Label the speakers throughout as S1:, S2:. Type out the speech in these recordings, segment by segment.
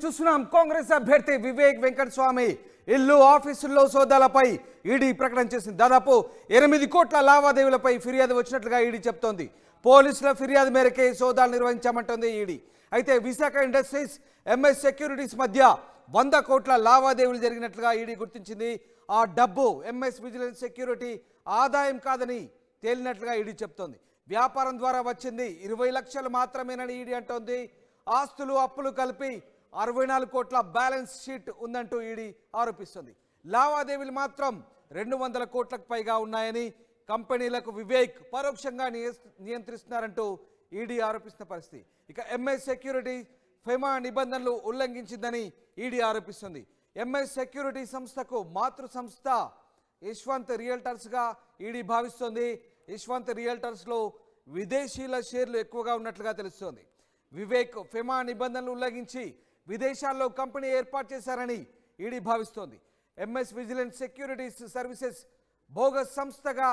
S1: చూస్తున్నాం కాంగ్రెస్ అభ్యర్థి వివేక్ వెంకటస్వామి ఇల్లు ఆఫీసుల్లో సోదాలపై ఈడీ ప్రకటన చేసింది. దాదాపు 8 కోట్ల లావాదేవీలపై ఫిర్యాదు వచ్చినట్లుగా ఈడీ చెప్తోంది. పోలీసుల ఫిర్యాదు మేరకే సోదాలు నిర్వహించామంటోంది ఈడీ. అయితే విశాఖ ఇండస్ట్రీస్ ఎంఎస్ సెక్యూరిటీస్ మధ్య 100 కోట్ల లావాదేవీలు జరిగినట్లుగా ఈడీ గుర్తించింది. ఆ డబ్బు ఎంఎస్ విజిలెన్స్ సెక్యూరిటీ ఆదాయం కాదని తేలినట్లుగా ఈడీ చెప్తోంది. వ్యాపారం ద్వారా వచ్చింది 20 లక్షలు మాత్రమేనని ఈడీ అంటోంది. ఆస్తులు అప్పులు కలిపి 64 కోట్ల బ్యాలెన్స్ షీట్ ఉందంటూ ఈడీ ఆరోపిస్తుంది. లావాదేవీలు మాత్రం 200 కోట్లకు పైగా ఉన్నాయని కంపెనీలకు వివేక్ పరోక్షంగా నియంత్రిస్తున్నారంటూ ఈడీ ఆరోపిస్తున్న పరిస్థితి. ఇక ఎంఎస్ సెక్యూరిటీ ఫెమా నిబంధనలు ఉల్లంఘించిందని ఈడీ ఆరోపిస్తుంది. ఎంఎస్ సెక్యూరిటీ సంస్థకు మాతృ సంస్థ యశ్వంత్ రియల్టర్స్గా ఈడీ భావిస్తోంది. యశ్వంత్ రియల్టర్స్లో విదేశీయుల షేర్లు ఎక్కువగా ఉన్నట్లుగా తెలుస్తోంది. వివేక్ ఫెమా నిబంధనలు ఉల్లంఘించి విదేశాల్లో కంపెనీ ఏర్పాటు చేశారని ఈడీ భావిస్తోంది. MS vigilance securities services bogus సంస్థగా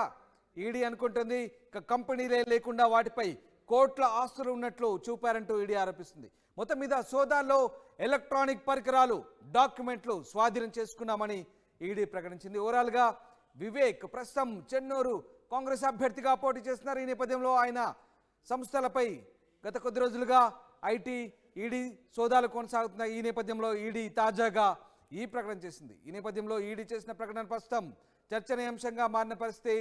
S1: ఈడీ అనుకుంటుంది. ఇక కంపెనీలే లేకుండా వాటిపై కోట్ల ఆస్తులు ఉన్నట్లు చూపారంటూ ఈడీ ఆరోపిస్తుంది. మొత్తం మీద సోదాల్లో ఎలక్ట్రానిక్ పరికరాలు డాక్యుమెంట్లు స్వాధీనం చేసుకున్నామని ఈడీ ప్రకటించింది. ఓవరాల్గా వివేక్ ప్రస్తుతం చెన్నూరు కాంగ్రెస్ అభ్యర్థిగా పోటీ చేస్తున్నారు. ఈ నేపథ్యంలో ఆయన సంస్థలపై గత కొద్ది రోజులుగా ఐటీ ఈడీ సోదాలు కొనసాగుతున్నాయి. ఈ నేపథ్యంలో ఈడీ తాజాగా ఈ ప్రకటన చేసింది. ఈ నేపథ్యంలో ఈడీ చేసిన ప్రకటన ప్రస్తుతం చర్చనీయాంశంగా మారిన పరిస్థితి.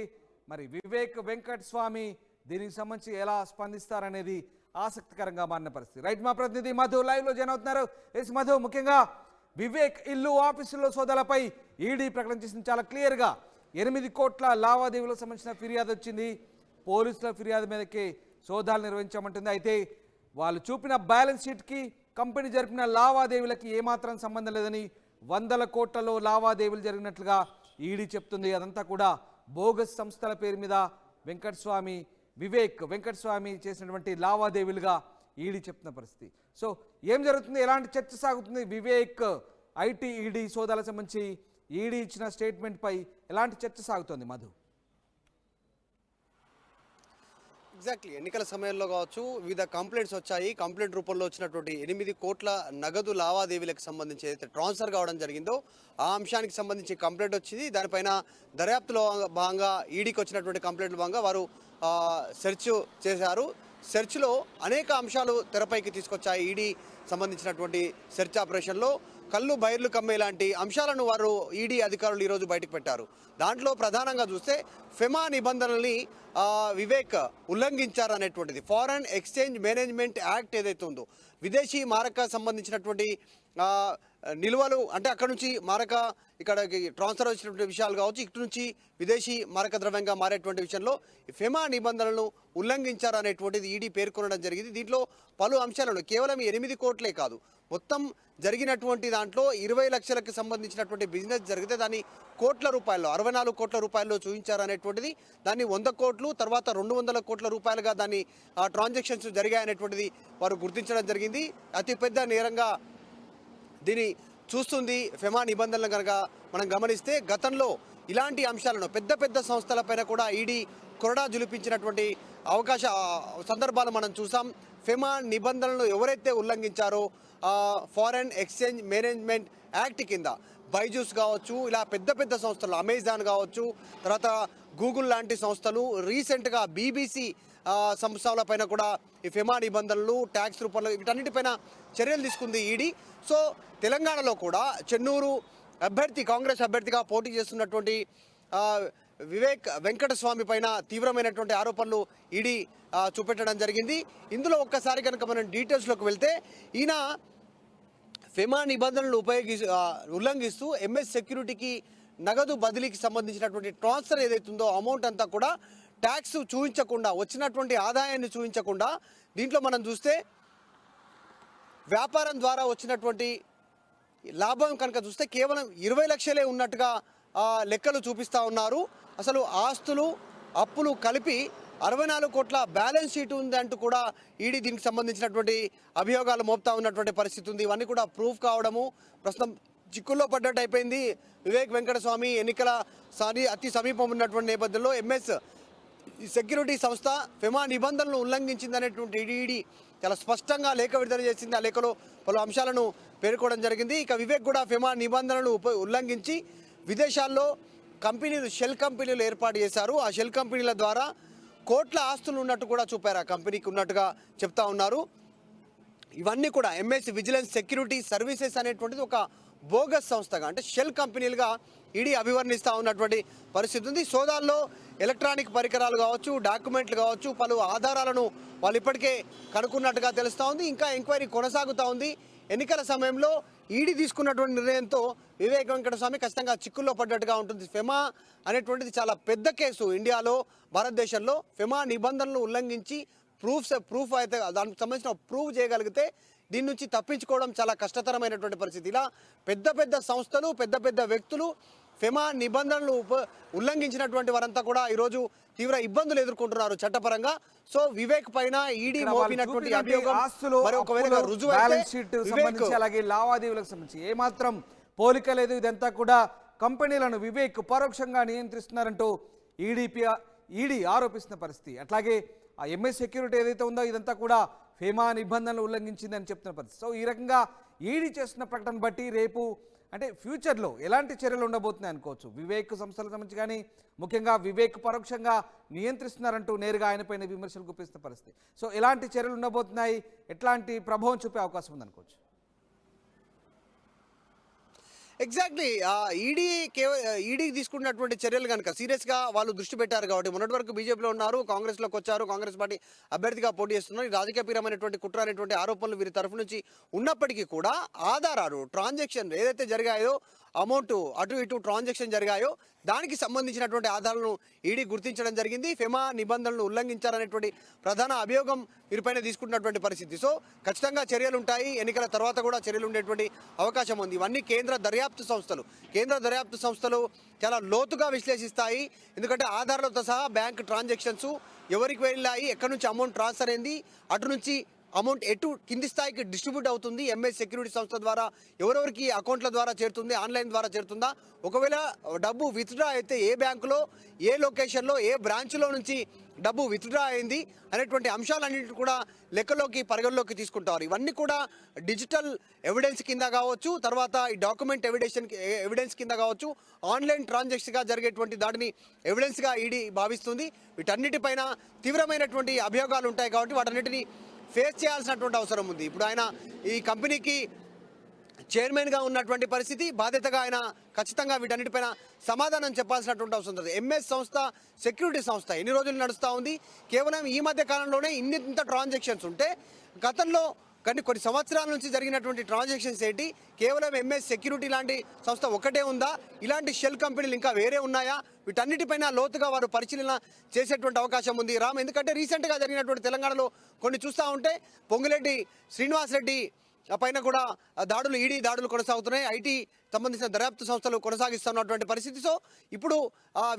S1: మరి వివేక్ వెంకటస్వామి దీనికి సంబంధించి ఎలా స్పందిస్తారనేది ఆసక్తికరంగా మారిన పరిస్థితి. రైట్, మా ప్రతినిధి మధు లైవ్లో జాయిన్ అవుతున్నారు. ఎస్ మధు, ముఖ్యంగా వివేక్ ఇల్లు ఆఫీసుల్లో సోదాలపై ఈడీ ప్రకటన చేసింది. చాలా క్లియర్గా 8 కోట్ల లావాదేవీలకు సంబంధించిన ఫిర్యాదు వచ్చింది. పోలీసుల ఫిర్యాదు మీదకి సోదాలు నిర్వహించామంటుంది. అయితే వాళ్ళు చూపిన బ్యాలెన్స్ షీట్కి కంపెనీ జరిపిన లావాదేవీలకి ఏమాత్రం సంబంధం లేదని 100 కోట్లలో లావాదేవీలు జరిగినట్లుగా ఈడీ చెప్తుంది. అదంతా కూడా బోగస్ సంస్థల పేరు మీద వివేక్ వెంకటస్వామి చేసినటువంటి లావాదేవీలుగా ఈడీ చెప్తున్న పరిస్థితి. సో ఏం జరుగుతుంది, ఎలాంటి చర్చ సాగుతుంది? వివేక్ ఐటీ ఈడీ సోదాలకు సంబంధించి ఈడీ ఇచ్చిన స్టేట్మెంట్పై ఎలాంటి చర్చ సాగుతోంది మధు?
S2: ఎగ్జాక్ట్లీ ఎన్నికల సమయంలో కావచ్చు వివిధ కంప్లైంట్స్ వచ్చాయి. కంప్లైంట్ రూపంలో వచ్చినటువంటి 8 కోట్ల నగదు లావాదేవీలకు సంబంధించి ఏదైతే ట్రాన్స్ఫర్ కావడం జరిగిందో ఆ అంశానికి సంబంధించి కంప్లైంట్ వచ్చింది. దానిపైన దర్యాప్తులో భాగంగా ఈడీకి వచ్చినటువంటి కంప్లైంట్లో భాగంగా వారు సెర్చ్ చేశారు. సెర్చ్లో అనేక అంశాలు తెరపైకి తీసుకొచ్చాయి. ఈడీ సంబంధించినటువంటి సెర్చ్ ఆపరేషన్లో కళ్ళు బైర్లు కమ్మే లాంటి అంశాలను వారు ఈడీ అధికారులు ఈరోజు బయటకు పెట్టారు. దాంట్లో ప్రధానంగా చూస్తే ఫెమా నిబంధనల్ని వివేక్ ఉల్లంఘించారనేటువంటిది. ఫారెన్ ఎక్స్చేంజ్ మేనేజ్మెంట్ యాక్ట్ ఏదైతే ఉందో విదేశీ మారక సంబంధించినటువంటి నిల్వలు అంటే అక్కడ నుంచి మారక ఇక్కడికి ట్రాన్స్ఫర్ వచ్చినటువంటి విషయాలు కావచ్చు, ఇటు నుంచి విదేశీ మారక ద్రవ్యంగా మారేటువంటి విషయంలో ఫెమా నిబంధనలను ఉల్లంఘించారనేటువంటిది ఈడీ పేర్కొనడం జరిగింది. దీంట్లో పలు అంశాలను కేవలం 8 కోట్లే కాదు, మొత్తం జరిగినటువంటి దాంట్లో 20 లక్షలకు సంబంధించినటువంటి బిజినెస్ జరిగితే దాన్ని కోట్ల రూపాయల్లో 64 కోట్ల రూపాయల్లో చూపించారనేటువంటిది, దాన్ని 100 కోట్లు తర్వాత 200 కోట్ల రూపాయలుగా దాన్ని ట్రాన్సాక్షన్స్ జరిగాయనేటువంటిది వారు గుర్తించడం జరిగింది. అతిపెద్ద నేరంగా దీన్ని చూస్తుంది ఫెమా నిబంధనలు కనుక మనం గమనిస్తే. గతంలో ఇలాంటి అంశాలను పెద్ద సంస్థలపైన కూడా ఈడీ కొరడా జులిపించినటువంటి సందర్భాలు మనం చూసాం. ఫెమా నిబంధనలను ఎవరైతే ఉల్లంఘించారో ఫారెన్ ఎక్స్చేంజ్ మేనేజ్మెంట్ యాక్ట్ కింద బైజూస్ కావచ్చు, ఇలా పెద్ద సంస్థలు అమెజాన్ కావచ్చు, తర్వాత గూగుల్ లాంటి సంస్థలు, రీసెంట్గా బీబీసీ సంస్థలపైన కూడా ఈ ఫెమా నిబంధనలు ట్యాక్స్ రూపంలో వీటన్నిటిపైన చర్యలు తీసుకుంది ఈడీ. సో తెలంగాణలో కూడా చెన్నూరు కాంగ్రెస్ అభ్యర్థిగా పోటీ చేస్తున్నటువంటి వివేక్ వెంకటస్వామి పైన తీవ్రమైనటువంటి ఆరోపణలు ఈడీ చూపెట్టడం జరిగింది. ఇందులో ఒక్కసారి కనుక మనం డీటెయిల్స్లోకి వెళ్తే ఈయన ఫెమా నిబంధనలు ఉల్లంఘిస్తూ ఎంఎస్ సెక్యూరిటీకి నగదు బదిలీకి సంబంధించినటువంటి ట్రాన్స్ఫర్ ఏదైతుందో అమౌంట్ అంతా కూడా ట్యాక్స్ చూపించకుండా, వచ్చినటువంటి ఆదాయాన్ని చూపించకుండా, దీంట్లో మనం చూస్తే వ్యాపారం ద్వారా వచ్చినటువంటి లాభం కనుక చూస్తే కేవలం 20 లక్షలే ఉన్నట్టుగా లెక్కలు చూపిస్తూ ఉన్నారు. అసలు ఆస్తులు అప్పులు కలిపి 64 కోట్ల బ్యాలెన్స్ షీట్ ఉందంటూ కూడా ఈడీ దీనికి సంబంధించినటువంటి అభియోగాలు మోపుతా ఉన్నటువంటి పరిస్థితి ఉంది. ఇవన్నీ కూడా ప్రూఫ్ కావడము ప్రస్తుతం చిక్కుల్లో పడ్డట్టు అయిపోయింది. వివేక్ వెంకటస్వామి ఎన్నికల అతి సమీపం ఉన్నటువంటి నేపథ్యంలో ఎంఎస్ సెక్యూరిటీ సంస్థ ఫెమా నిబంధనలను ఉల్లంఘించిందనేటువంటి ఈడీ చాలా స్పష్టంగా లేఖ విడుదల చేసింది. ఆ లేఖలో పలు అంశాలను పేర్కొనడం జరిగింది. ఇక వివేక్ కూడా ఫెమా నిబంధనలను ఉల్లంఘించి విదేశాల్లో కంపెనీలు, షెల్ కంపెనీలు ఏర్పాటు చేశారు. ఆ షెల్ కంపెనీల ద్వారా కోట్ల ఆస్తులు ఉన్నట్టు కూడా చూపారు. ఆ కంపెనీకి ఉన్నట్టుగా చెప్తా ఉన్నారు. ఇవన్నీ కూడా ఎంఎస్ విజిలెన్స్ సెక్యూరిటీ సర్వీసెస్ అనేటువంటిది ఒక బోగస్ సంస్థగా, అంటే షెల్ కంపెనీలుగా ఈడీ అభివర్ణిస్తూ ఉన్నటువంటి పరిస్థితి ఉంది. సోదాల్లో ఎలక్ట్రానిక్ పరికరాలు కావచ్చు, డాక్యుమెంట్లు కావచ్చు, పలు ఆధారాలను వాళ్ళు ఇప్పటికే కనుక్కున్నట్టుగా తెలుస్తూ ఉంది. ఇంకా ఎంక్వైరీ కొనసాగుతూ ఉంది. ఎన్నికల సమయంలో ఈడీ తీసుకున్నటువంటి నిర్ణయంతో వివేక్ వెంకటస్వామి ఖచ్చితంగా చిక్కుల్లో పడ్డట్టుగా ఉంటుంది. ఫెమా అనేటువంటిది చాలా పెద్ద కేసు ఇండియాలో, భారతదేశంలో. ఫెమా నిబంధనలు ఉల్లంఘించి ప్రూఫ్ అయితే దానికి సంబంధించిన ప్రూవ్ చేయగలిగితే దీని నుంచి తప్పించుకోవడం చాలా కష్టతరమైనటువంటి పరిస్థితి. ఇలా పెద్ద పెద్ద సంస్థలు, పెద్ద పెద్ద వ్యక్తులు ఫెమా నిబంధనలు ఉల్లంఘించినటువంటి వారంతా కూడా ఈరోజు తీవ్ర ఇబ్బందులు ఎదుర్కొంటున్నారు చట్టపరంగా. సో వివేక్ పైన ఈడీ మోపినటువంటి అభియోగం మరొకవేళ రుజువైతే
S1: అలాగే లావాదేవీలకు సంబంధించి ఏమాత్రం పోలిక లేదు. ఇదంతా కూడా కంపెనీలను వివేక్ పరోక్షంగా నియంత్రిస్తున్నారంటూ ఈడీ ఆరోపిస్తున్న పరిస్థితి. అట్లాగే ఆ ఎంఎస్ సెక్యూరిటీ ఏదైతే ఉందో ఇదంతా కూడా ఫెమా నిబంధనలు ఉల్లంఘించిందని చెప్తున్న పరిస్థితి. సో ఈ రకంగా ఈడీ చేస్తున్న ప్రకటన బట్టి రేపు అంటే ఫ్యూచర్లో ఎలాంటి చర్యలు ఉండబోతున్నాయి అనుకోవచ్చు. వివేక్ సంస్థలకు సంబంధించి కానీ ముఖ్యంగా వివేక్ పరోక్షంగా నియంత్రిస్తున్నారంటూ నేరుగా ఆయనపైన విమర్శలు గుప్పిస్తున్న పరిస్థితి. సో ఎలాంటి చర్యలు ఉండబోతున్నాయి, ఎట్లాంటి ప్రభావం చూపే అవకాశం ఉందనుకోవచ్చు.
S2: ఎగ్జాక్ట్లీ ఈడీ తీసుకున్నటువంటి చర్యలు కనుక సీరియస్గా వాళ్ళు దృష్టి పెట్టారు కాబట్టి మొన్నటి వరకు బీజేపీలో ఉన్నారు, కాంగ్రెస్లోకి వచ్చారు, కాంగ్రెస్ పార్టీ అభ్యర్థిగా పోటీ చేస్తున్నారు. ఈ రాజకీయపరమైనటువంటి కుట్ర అనేటువంటి ఆరోపణలు వీరి తరఫు నుంచి ఉన్నప్పటికీ కూడా ఆధారాలు, ట్రాన్సాక్షన్ ఏదైతే జరిగాయో, అమౌంట్ అటు ఇటు ట్రాన్సాక్షన్ జరిగాయో దానికి సంబంధించినటువంటి ఆధారాలను ఈడీ గుర్తించడం జరిగింది. ఫెమా నిబంధనలను ఉల్లంఘించారనేటువంటి ప్రధాన అభియోగం వీరిపైన తీసుకుంటున్నటువంటి పరిస్థితి. సో ఖచ్చితంగా చర్యలు ఉంటాయి. ఎన్నికల తర్వాత కూడా చర్యలు ఉండేటువంటి అవకాశం ఉంది. ఇవన్నీ కేంద్ర దర్యాప్తు సంస్థలు చాలా లోతుగా విశ్లేషిస్తాయి. ఎందుకంటే ఆధారాలతో సహా బ్యాంక్ ట్రాన్సాక్షన్స్ ఎవరికి వెళ్ళాయి, ఎక్కడి నుంచి అమౌంట్ ట్రాన్స్ఫర్ అయింది, అటు నుంచి అమౌంట్ ఎటు కింది స్థాయికి డిస్ట్రిబ్యూట్ అవుతుంది, ఎంఎస్ సెక్యూరిటీ సంస్థ ద్వారా ఎవరెవరికి అకౌంట్ల ద్వారా చేరుతుంది, ఆన్లైన్ ద్వారా చేరుతుందా, ఒకవేళ డబ్బు విత్డ్రా అయితే ఏ బ్యాంకులో, ఏ లొకేషన్లో, ఏ బ్రాంచ్లో నుంచి డబ్బు విత్డ్రా అయింది అనేటువంటి అంశాలన్నింటినీ కూడా లెక్కలోకి పరిగణలోకి తీసుకుంటారు. ఇవన్నీ కూడా డిజిటల్ ఎవిడెన్స్ కింద కావచ్చు, తర్వాత ఈ డాక్యుమెంట్ ఎవిడెన్స్ కింద కావచ్చు, ఆన్లైన్ ట్రాన్సాక్షన్గా జరిగేటువంటి దాటిని ఎవిడెన్స్గా ఈడీ భావిస్తుంది. వీటన్నిటిపైన తీవ్రమైనటువంటి అభియోగాలు ఉంటాయి కాబట్టి వాటన్నిటిని ఫేస్ చేయాల్సినటువంటి అవసరం ఉంది. ఇప్పుడు ఆయన ఈ కంపెనీకి చైర్మన్గా ఉన్నటువంటి పరిస్థితి, బాధ్యతగా ఆయన ఖచ్చితంగా వీటన్నిటిపైన సమాధానం చెప్పాల్సినటువంటి అవసరం ఉంది. ఎంఎస్ సంస్థ సెక్యూరిటీ సంస్థ ఎన్ని రోజులు నడుస్తూ ఉంది, కేవలం ఈ మధ్య కాలంలోనే ఇంత ట్రాన్సాక్షన్స్ ఉంటే గతంలో కొన్ని సంవత్సరాల నుంచి జరిగినటువంటి ట్రాన్సాక్షన్స్ ఏంటి, కేవలం ఎంఎస్ సెక్యూరిటీ లాంటి సంస్థ ఒకటే ఉందా, ఇలాంటి షెల్ కంపెనీలు ఇంకా వేరే ఉన్నాయా, వీటన్నిటిపైన లోతుగా వారు పరిశీలన చేసేటువంటి అవకాశం ఉంది రామ్. ఎందుకంటే రీసెంట్గా జరిగినటువంటి తెలంగాణలో కొన్ని చూస్తూ ఉంటే పొంగులేటి శ్రీనివాసరెడ్డి పైన కూడా ఈడీ దాడులు కొనసాగుతున్నాయి. ఐటీ సంబంధించిన దర్యాప్తు సంస్థలు కొనసాగిస్తున్నటువంటి పరిస్థితి. సో ఇప్పుడు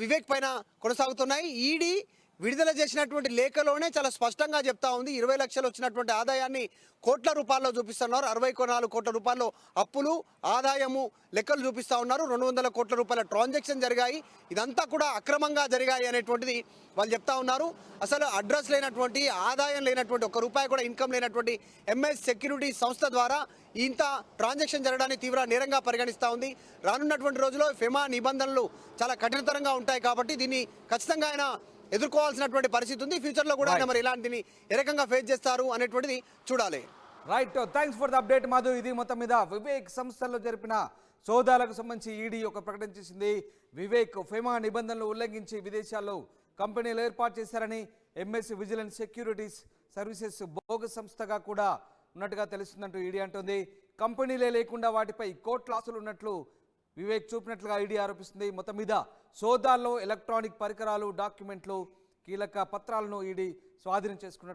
S2: వివేక్ పైన కొనసాగుతున్నాయి. ఈడీ విడుదల చేసినటువంటి లేఖలోనే చాలా స్పష్టంగా చెప్తా ఉంది. 20 లక్షలు వచ్చినటువంటి ఆదాయాన్ని కోట్ల రూపాయల్లో చూపిస్తున్నారు. 64 కోట్ల రూపాయలు అప్పులు, ఆదాయము లెక్కలు చూపిస్తూ ఉన్నారు. 200 కోట్ల రూపాయల ట్రాన్సాక్షన్ జరిగాయి. ఇదంతా కూడా అక్రమంగా జరిగాయి అనేటువంటిది వాళ్ళు చెప్తా ఉన్నారు. అసలు అడ్రస్ లేనటువంటి, ఆదాయం లేనటువంటి, ఒక్క రూపాయి కూడా ఇన్కమ్ లేనటువంటి ఎంఎస్ సెక్యూరిటీ సంస్థ ద్వారా ఇంత ట్రాన్సాక్షన్ జరగడాన్ని తీవ్ర నేరంగా పరిగణిస్తూ ఉంది. రానున్నటువంటి రోజుల్లో ఫెమా నిబంధనలు చాలా కఠినతరంగా ఉంటాయి కాబట్టి దీన్ని ఖచ్చితంగా ఆయన ఎదుర్కోవాల్సినటువంటి పరిస్థితి ఉంది. ఫ్యూచర్లో కూడా ఆయన మరి ఇలాంటిని ఏ రకంగా ఫేస్ చేస్తారు అనేటువంటిది చూడాలి.
S1: Right, thanks for the update Madhu. ఇది మొత్తం మీద వివేక్ సంస్థల్లో జరిపిన సోదాలకు సంబంధించి ఈడీ ఒక ప్రకటన చేసింది. వివేక్ ఫెమా నిబంధనలు ఉల్లంఘించి విదేశాల్లో కంపెనీలు ఏర్పాటు చేశారని, MS vigilance securities services bogus సంస్థగా కూడా ఉన్నట్టుగా తెలుస్తుందంటూ ఈడీ అంటుంది. కంపెనీలే లేకుండా వాటిపై కోట్ల ఆస్తులు ఉన్నట్లు వివేక్ చూపినట్లుగా ఈడీ ఆరోపిస్తుంది. మొత్తం మీద సోదాల్లో ఎలక్ట్రానిక్ పరికరాలు, డాక్యుమెంట్లు, కీలక పత్రాలను ఈడీ స్వాధీనం చేసుకున్నట్టు